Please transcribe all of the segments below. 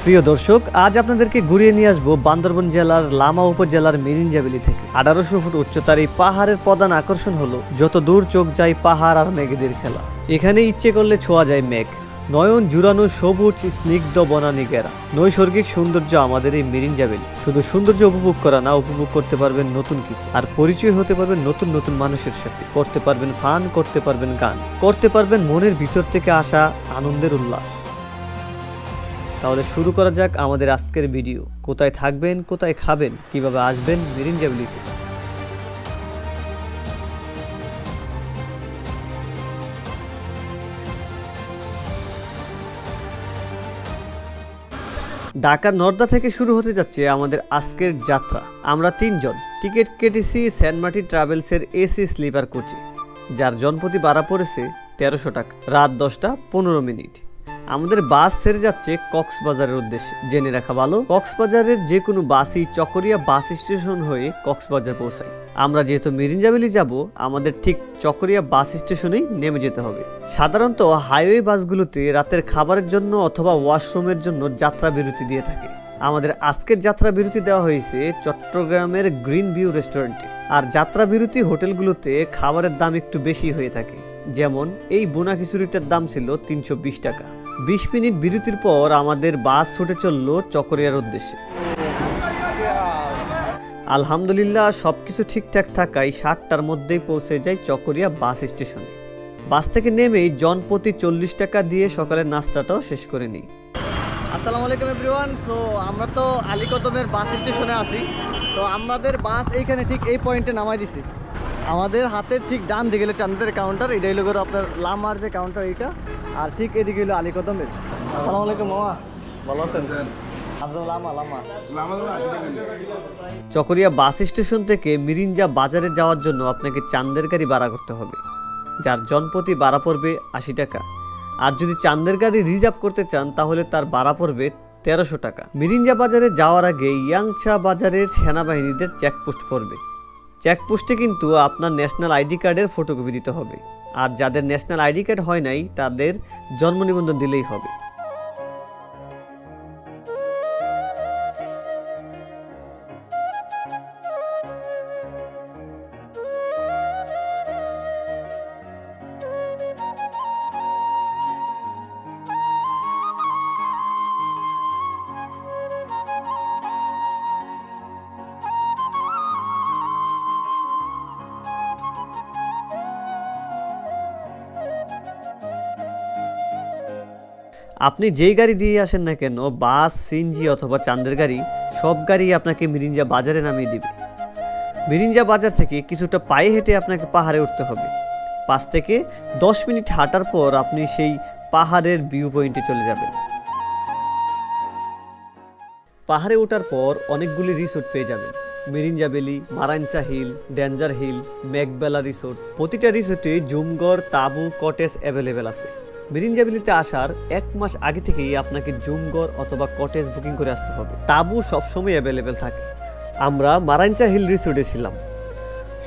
প্রিয় দর্শক, আজ আপনাদেরকে ঘুরিয়ে নিয়ে আসবো বান্দরবান জেলার লামা উপজেলার মিরিঞ্জা ভ্যালি থেকে। 1800 ফুট উচ্চতার এই পাহাড়ের প্রধান আকর্ষণ হলো যত দূর চোখ যায় পাহাড় আর মেঘেদের খেলা। এখানে ইচ্ছে করলে ছোঁয়া যায় মেঘ, নয়ন জুড়ানো সবুজ স্নিগ্ধ বনানী ঘেরা নৈসর্গিক সৌন্দর্য। আমাদের এই মিরিঞ্জা ভ্যালি শুধু সৌন্দর্য উপভোগ করা না, উপভোগ করতে পারবেন নতুন কিছু, আর পরিচয় হতে পারবেন নতুন নতুন মানুষের সাথে, করতে পারবেন ফান, করতে পারবেন গান, করতে পারবেন মনের ভিতর থেকে আসা আনন্দের উল্লাস। তাহলে শুরু করা যাক আমাদের আজকের ভিডিও। কোথায় থাকবেন, কোথায় খাবেন, কিভাবে আসবেন মিরিঞ্জা ভ্যালিতে। ঢাকার নর্দা থেকে শুরু হতে যাচ্ছে আমাদের আজকের যাত্রা। আমরা তিনজন টিকিট কেটেছি সেন্ট মার্টিন ট্রাভেলসের এসি স্লিপার কোচে, যার জনপ্রতি ভাড়া পড়েছে 1300 টাকা। রাত 10টা 15 মিনিট। আমাদের বাস ছেড়ে যাচ্ছে কক্সবাজারের উদ্দেশ্যে। জেনে রাখা ভালো, কক্সবাজারের যে কোনো বাসই চকরিয়া বাস স্টেশন হয়ে কক্সবাজার পৌঁছায়। আমরা যেহেতু মিরিঞ্জা ভ্যালি যাব, আমাদের ঠিক চকরিয়া বাস স্টেশনেই নেমে যেতে হবে। সাধারণত হাইওয়ে বাসগুলোতে রাতের খাবারের জন্য অথবা ওয়াশরুমের জন্য যাত্রা বিরতি দিয়ে থাকে। আমাদের আজকের যাত্রা বিরতি দেওয়া হয়েছে চট্টগ্রামের গ্রিন ভিউ রেস্টুরেন্টে। আর যাত্রা বিরতি হোটেলগুলোতে খাবারের দাম একটু বেশি হয়ে থাকে। যেমন এই বোনা খিচুড়িটার দাম ছিল 320 টাকা। 20 মিনিট বিরতির পর আমাদের বাস ছুটে চলল চকরিয়ার উদ্দেশ্যে। আলহামদুলিল্লাহ, সবকিছু ঠিকঠাক থাকায় 7টার মধ্যেই পৌঁছে যায় চকরিয়া বাস স্টেশনে। বাস থেকে নেমেই জনপ্রতি 40 টাকা দিয়ে সকালের নাস্তাটাও শেষ করে নিই। আসসালামু আলাইকুম এভরিওয়ান। তো আমরা তো আলীকদমের বাস স্টেশনে আছি। তো আমাদের বাস এইখানে ঠিক এই পয়েন্টে নামাই দিছি। আমাদের হাতের ঠিক ডান দিকে হলো চাঁদের কাউন্টার, এটাই হলো আপনার লামার যে কাউন্টার এইটা, আর ঠিক এদিকে হলো আলীকদমের। আসসালামু আলাইকুম মামা, ভালো আছেন? চকরিয়া বাস স্টেশন থেকে মিরিঞ্জা বাজারে যাওয়ার জন্য আপনাকে চাঁদের গাড়ি ভাড়া করতে হবে, যার জনপ্রতি ভাড়া পড়বে 80 টাকা। আর যদি চাঁদের গাড়ি রিজার্ভ করতে চান তাহলে তার ভাড়া পড়বে 1300 টাকা। মিরিঞ্জা বাজারে যাওয়ার আগে ইয়াংচা বাজারের সেনাবাহিনীদের চেকপোস্ট পড়বে। চেকপোস্টে কিন্তু আপনার ন্যাশনাল আইডি কার্ডের ফটোকপি দিতে হবে, আর যাদের ন্যাশনাল আইডি কার্ড হয় নাই তাদের জন্ম নিবন্ধন দিলেই হবে। আপনি যেই গাড়ি দিয়ে আসেন না কেন, বাস, সিএনজি অথবা চাঁদের গাড়ি, সব গাড়ি আপনাকে মিরিঞ্জা বাজারে নামিয়ে দিবে। মিরিঞ্জা বাজার থেকে কিছুটা পায়ে হেঁটে আপনাকে পাহাড়ে উঠতে হবে। 5 থেকে 10 মিনিট হাঁটার পর আপনি সেই পাহাড়ের ভিউ পয়েন্টে চলে যাবেন। পাহাড়ে ওঠার পর অনেকগুলি রিসোর্ট পেয়ে যাবেন। Mirinja valley, Marainsa hill, danger hill, Meghbela resort. প্রতিটা রিসোর্টে জুমঘর, তাঁবু, কটেজ অ্যাভেলেবেল আছে। মিরিঞ্জা ভ্যালিতে আসার 1 মাস আগে থেকেই আপনাকে জুমঘর অথবা কটেজ বুকিং করে আসতে হবে। তাঁবু সবসময় অ্যাভেলেবেল থাকে। আমরা মারাইনসা হিল রিসোর্টে ছিলাম।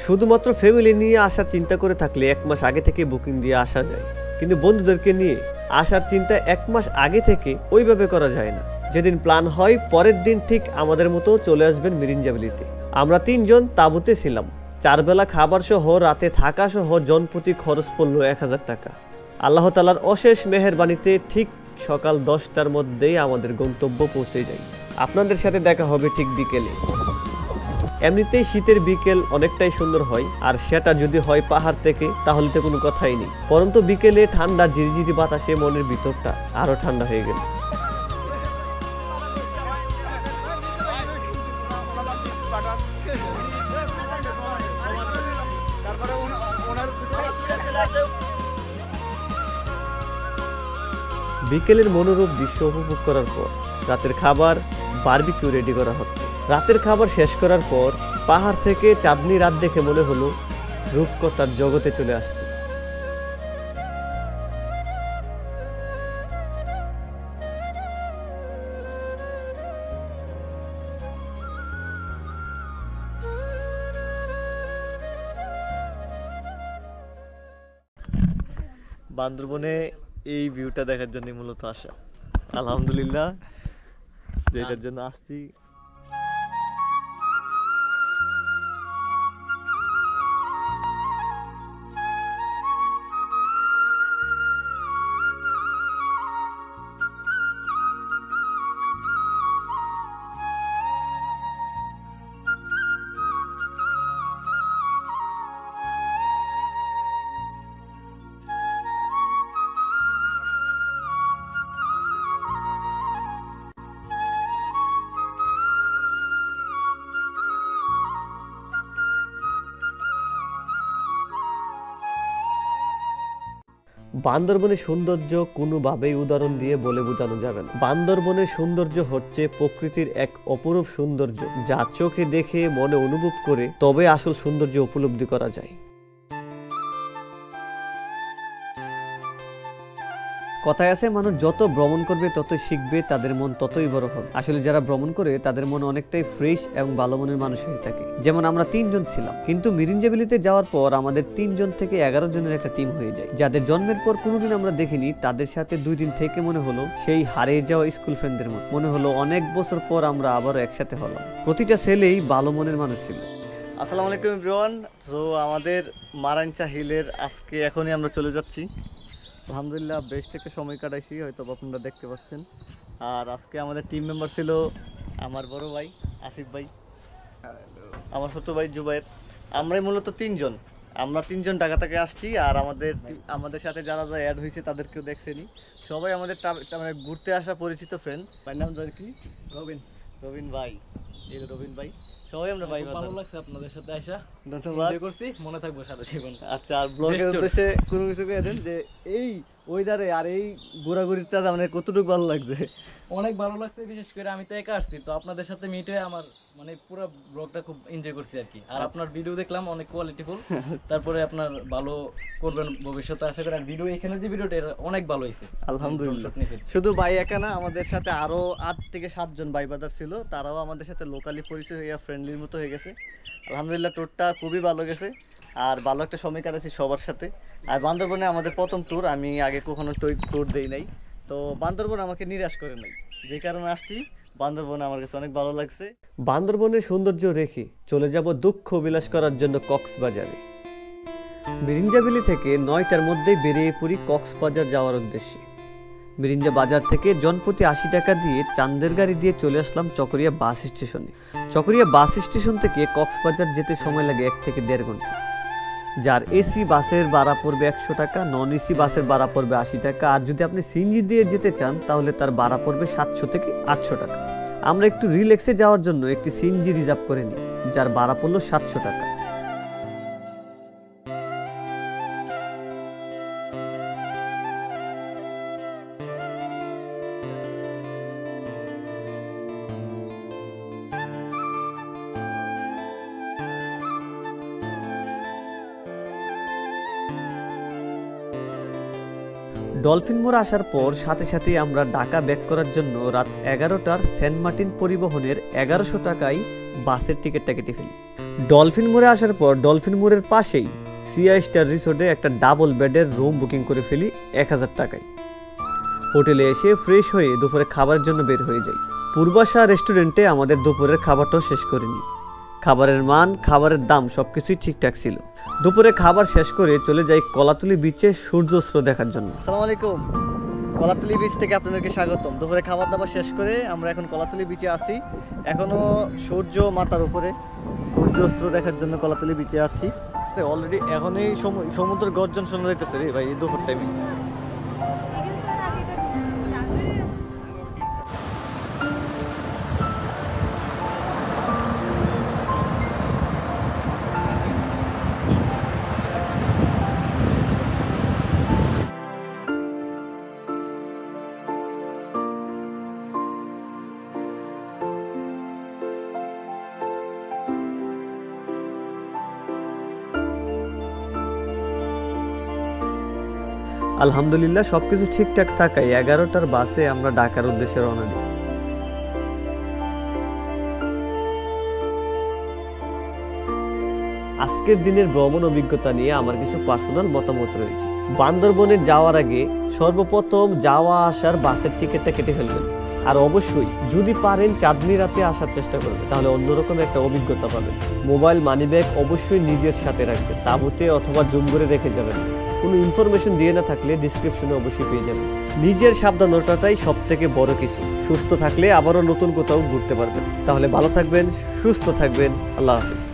শুধুমাত্র ফ্যামিলি নিয়ে আসার চিন্তা করে থাকলে 1 মাস আগে থেকে বুকিং দিয়ে আসা যায়, কিন্তু বন্ধুদেরকে নিয়ে আসার চিন্তা 1 মাস আগে থেকে ওইভাবে করা যায় না। যেদিন প্ল্যান হয় পরের দিন ঠিক আমাদের মতো চলে আসবেন মিরিঞ্জা ভ্যালিতে। আমরা 3 জন তাঁবুতে ছিলাম। 4 বেলা খাবার সহ রাতে থাকা সহ জনপ্রতি খরচ পড়ল 1000 টাকা। আল্লাহ তাআলার অশেষ মেহেরবানিতে ঠিক সকাল 10টার মধ্যেই আমাদের গন্তব্য পৌঁছে যাই। আপনাদের সাথে দেখা হবে ঠিক বিকেলে। এমনিতেই শীতের বিকেল অনেকটাই সুন্দর হয়, আর সেটা যদি হয় পাহাড় থেকে তাহলে তো কোনো কথাই নেই। পরন্তু বিকেলে ঠান্ডা ঝিরিঝিরি বাতাসে মনের ভিতরটা আরো ঠান্ডা হয়ে গেল। বিকেলের মনোরম দৃশ্য উপভোগ করার পর রাতের খাবার বারবিকিউ রেডি করা হচ্ছে। রাতের খাবার শেষ করার পর পাহাড় থেকে চাঁদনি রাত দেখে মনে হলো রূপকথার জগতে চলে আসছে। বান্দরবনে এই ভিউটা দেখার জন্য মূলত আসা। আলহামদুলিল্লাহ যেটার জন্য আসছি। বান্দরবনের সৌন্দর্য কোনোভাবেই উদাহরণ দিয়ে বলে বোঝানো যাবে না। বান্দরবনের সৌন্দর্য হচ্ছে প্রকৃতির এক অপরূপ সৌন্দর্য, যা চোখে দেখে মনে অনুভব করে তবে আসল সৌন্দর্য উপলব্ধি করা যায়। কথায় আছে, মানুষ যত ভ্রমণ করবে ততই শিখবে, তাদের মন ততই বড় হবে। আসলে যারা ভ্রমণ করে তাদের মন অনেকটাই ফ্রেশ এবং ভালো মনের মানুষ হয়ে থাকে। যেমন আমরা 3 জন ছিলাম, কিন্তু মিরিঞ্জাবিলিতে যাওয়ার পর আমাদের 3 জন থেকে 11 জনের একটা টিম হয়ে যায়। যাদের জন্মের পর কোনোদিন আমরা দেখিনি, তাদের সাথে 2 দিন থেকে মনে হলো সেই হারিয়ে যাওয়া স্কুল ফ্রেন্ডদের মতো। মনে হলো অনেক বছর পর আমরা আবারও একসাথে হলাম। প্রতিটা ছেলেই ভালো মনের মানুষ ছিল। আসসালামু আলাইকুম এভরিওয়ান। তো আমাদের মারাইনচা হিলের আজকে এখনই আমরা চলে যাচ্ছি। আলহামদুলিল্লাহ বেশ একটা সময় কাটাইছি, হয়তো আপনারা দেখতে পাচ্ছেন। আর আজকে আমাদের টিম মেম্বার ছিল আমার বড় ভাই আসিফ ভাই, আমার ছোট ভাই জুবাইর। আমরাই মূলত 3 জন। আমরা 3 জন ঢাকা থেকে আসছি। আর আমাদের সাথে যারা যারা অ্যাড হয়েছে তাদেরকেও দেখছেনি। সবাই আমাদের মানে ঘুরতে আসা পরিচিত ফ্রেন্ড। ভাই নাম জানি কি? রবিন ভাই। এই রবিন ভাই, সবাই আমরা ভাই। ভালো লাগছে আপনাদের সাথে আসা, ধন্যবাদ করছি, মনে থাকবো সারা জীবন। আচ্ছা, আর ব্লগের উদ্দেশ্যে কোনো কিছু পেয়েছেন যে এই ওয়েদারে আর এই ঘোরাঘুরিটা মানে কতটুকু ভালো লাগছে? অনেক ভালো লাগছে, বিশেষ করে আমি তো একা আসছি, তো আপনাদের সাথে মিট হয়ে আমার মানে পুরো ব্লগটা খুব এনজয় করছি আর কি। আর আপনার ভিডিও দেখলাম অনেক কোয়ালিটিফুল, তারপরে আপনার ভালো করবেন ভবিষ্যতে আশা করি। আর ভিডিও এখানে যে ভিডিওটা অনেক ভালো হয়েছে আলহামদুলিল্লাহ। শুধু ভাই একা না, আমাদের সাথে আরো 8 থেকে 7 জন ভাই বাদার ছিল, তারাও আমাদের সাথে লোকালি পরিচয় হয়ে ফ্রেন্ডলির মতো হয়ে গেছে। আলহামদুলিল্লাহ ট্যুরটা খুবই ভালো গেছে, আর ভালো একটা সময় কাটাচ্ছি সবার সাথে। আর বান্দরবনে আমাদের প্রথম ট্যুর, আমি আগে কখনো ট্যুর দেই নাই, তো বান্দরবন আমাকে নিরাশ করে নাই, যে কারণে আসছি। বান্দরবনে আমার কাছে অনেক ভালো লাগছে। বান্দরবনের সৌন্দর্য রেখে চলে যাব দুঃখ বিলাস করার জন্য কক্সবাজারে। মিরিঞ্জাবিলি থেকে 9টার মধ্যেই বেরিয়ে পড়ি কক্সবাজার যাওয়ার উদ্দেশ্যে। মিরিঞ্জা বাজার থেকে জনপ্রতি 80 টাকা দিয়ে চান্দের গাড়ি দিয়ে চলে আসলাম চকরিয়া বাস স্টেশনে। চকরিয়া বাস স্টেশন থেকে কক্সবাজার যেতে সময় লাগে 1 থেকে 1.5 ঘন্টা। যার এসি বাসের ভাড়া পড়বে 100 টাকা, নন এসি বাসের ভাড়া পড়বে 80 টাকা, আর যদি আপনি সিএনজি দিয়ে যেতে চান তাহলে তার ভাড়া পড়বে 700 থেকে 800 টাকা। আমরা একটু রিল্যাক্সে যাওয়ার জন্য একটি সিএনজি রিজার্ভ করে নিই, যার ভাড়া পড়লো 700 টাকা। ডলফিন মোড় আসার পর সাথে সাথে আমরা ঢাকা ব্যাক করার জন্য রাত 11টার সেন্ট মার্টিন পরিবহনের 1100 টাকায় বাসের টিকিটটা কেটে ফেলি। ডলফিন মোড়ে আসার পর ডলফিন মোড়ের পাশেই সিআই স্টার রিসোর্টে একটা ডাবল বেডের রুম বুকিং করে ফেলি 1000 টাকায়। হোটেলে এসে ফ্রেশ হয়ে দুপুরে খাবারের জন্য বের হয়ে যাই। পূর্বাশা রেস্টুরেন্টে আমাদের দুপুরের খাবারটাও শেষ করে নিই। খাবারের মান, খাবারের দাম সবকিছুই ঠিকঠাক ছিল। দুপুরে খাবার শেষ করে চলে যাই কলাতলি বিচে সূর্যাস্ত দেখার জন্য। আসসালামু আলাইকুম, কলাতলি বিচ থেকে আপনাদেরকে স্বাগতম। দুপুরে খাবার দাবার শেষ করে আমরা এখন কলাতলি বিচে আছি। এখনো সূর্য মাথার উপরে, সূর্যাস্ত দেখার জন্য কলাতলি বিচে আছি। অলরেডি এখনই সমুদ্রের গর্জন শোনা যাইতেছে রে ভাই, এই দুপুর টাইমে। আলহামদুলিল্লাহ সবকিছু ঠিকঠাক থাকায় 11টার বাসে আমরা ঢাকার উদ্দেশ্যে রওনা দিই। আজকের দিনের ভ্রমণ অভিজ্ঞতা নিয়ে আমার কিছু পার্সোনাল মতামত রয়েছে। বান্দরবনে যাওয়ার আগে সর্বপ্রথম যাওয়া আসার বাসের টিকিটটা কেটে ফেলবেন। আর অবশ্যই যদি পারেন চাঁদনি রাতে আসার চেষ্টা করবেন, তাহলে অন্যরকম একটা অভিজ্ঞতা পাবেন। মোবাইল মানিব্যাগ অবশ্যই নিজের সাথে রাখবেন, তাঁবুতে অথবা জুম করে রেখে যাবেন। কোনো ইনফরমেশন দিয়ে না থাকলে ডিসক্রিপশনে অবশ্যই পেয়ে যাবেন। নিজের সাবধানতাটাই সব থেকে বড় কিছু। সুস্থ থাকলে আবারও নতুন কোথাও ঘুরতে পারবেন। তাহলে ভালো থাকবেন, সুস্থ থাকবেন। আল্লাহ হাফিজ।